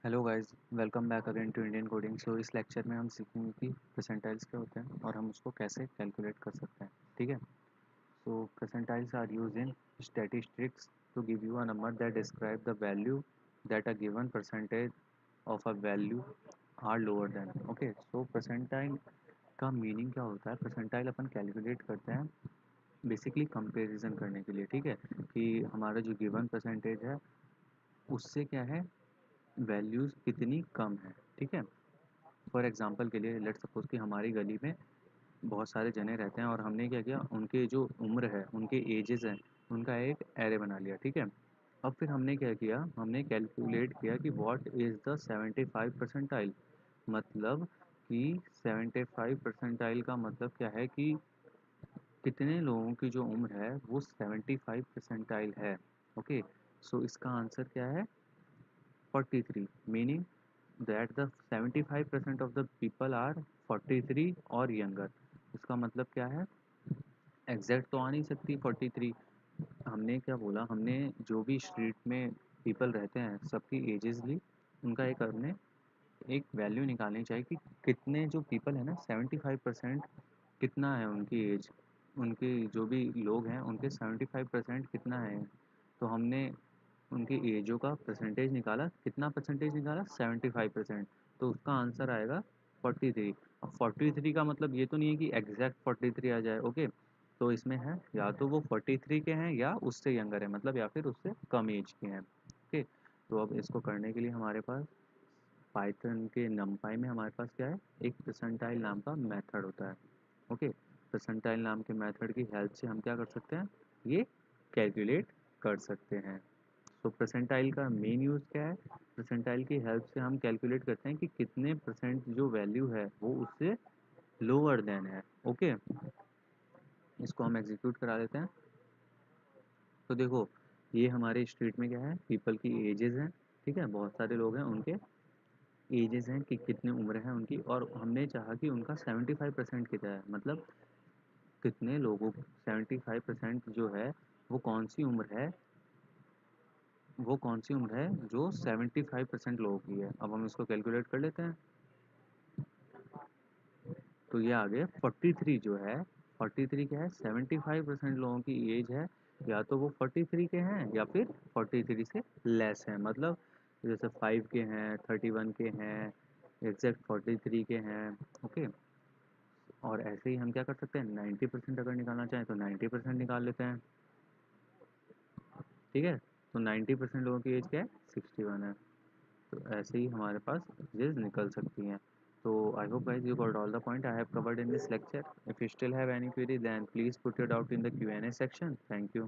Hello guys, welcome back again to Indian coding. So इस lecture में हम सीखेंगे कि परसेंटाइल्स क्या होते हैं और हम उसको कैसे कैलकुलेट कर सकते हैं। ठीक है। So percentiles are use in statistics to give you a number that describe the value that a given percentage of a value are lower than. Okay, so percentile का मीनिंग क्या होता है? परसेंटाइल अपन calculate करते हैं basically comparison करने के लिए। ठीक है, कि हमारा जो गिवन परसेंटेज है उससे क्या है, वैल्यूज़ कितनी कम है। ठीक है। फॉर एग्जांपल के लिए लेट सपोज कि हमारी गली में बहुत सारे जने रहते हैं और हमने क्या किया, उनके जो उम्र है, उनके एजेस हैं, उनका एक एरे बना लिया। ठीक है। अब फिर हमने क्या किया, हमने कैलकुलेट किया कि व्हाट इज़ द 75 परसेंटाइल। मतलब कि 75 परसेंटाइल का मतलब क्या है कि कितने लोगों की जो उम्र है वो 75 परसेंटाइल है। ओके, सो इसका आंसर क्या है? 43, meaning that the 75% of the people are 43 और younger। इसका मतलब क्या है? एग्जैक्ट तो आ नहीं सकती 43। हमने क्या बोला, हमने जो भी स्ट्रीट में पीपल रहते हैं सबकी एजेस ली, उनका एक हमने एक वैल्यू निकालनी चाहिए कि कितने जो पीपल है ना, 75% कितना है उनकी एज, उनके जो भी लोग हैं उनके 75% कितना है। तो हमने उनकी एजों का परसेंटेज निकाला। कितना परसेंटेज निकाला? 75%। तो उसका आंसर आएगा 43। अब 43 का मतलब ये तो नहीं है कि एग्जैक्ट 43 आ जाए। ओके, तो इसमें है या तो वो 43 के हैं या उससे यंगर है, मतलब या फिर उससे कम एज के हैं। ओके, तो अब इसको करने के लिए हमारे पास पाइथन के नमपाई में हमारे पास क्या है, एक परसेंटाइल नाम का मेथड होता है। ओके, परसेंटाइल नाम के मेथड की हेल्प से हम क्या कर सकते हैं, ये कैलकुलेट कर सकते हैं। तो परसेंटाइल का मेन यूज़ क्या है? परसेंटाइल की हेल्प से हम कैलकुलेट करते हैं कि कितने परसेंट जो वैल्यू है वो उससे लोअर देन है। ओके, इसको हम एग्जीक्यूट करा देते हैं। तो देखो, ये हमारे स्ट्रीट में क्या है, पीपल की एजेस हैं। ठीक है, बहुत सारे लोग हैं, उनके एजेस हैं कि कितनी उम्र है उनकी, और हमने चाहा कि उनका 75% कितना है, मतलब कितने लोगों 75% जो है वो कौन सी उम्र है, वो कौन सी उम्र है जो 75% लोगों की है। अब हम इसको कैलकुलेट कर लेते हैं। तो ये आगे 43 जो है, 43 क्या है, 75% लोगों की एज है, या तो वो 43 के हैं या फिर 43 से लेस हैं। मतलब जैसे 5 के हैं, 31 के हैं, एग्जैक्ट 43 के हैं। ओके, और ऐसे ही हम क्या कर सकते हैं, 90% अगर निकालना चाहें तो 90% निकाल लेते हैं। ठीक है, तो 90% लोगों की एज क्या है, 61 है। तो ऐसे ही हमारे पास एजेस निकल सकती हैं। So I hope guys you got all the point I have covered in this lecture. If you still have any query then please put it out in the Q&A section. Thank you.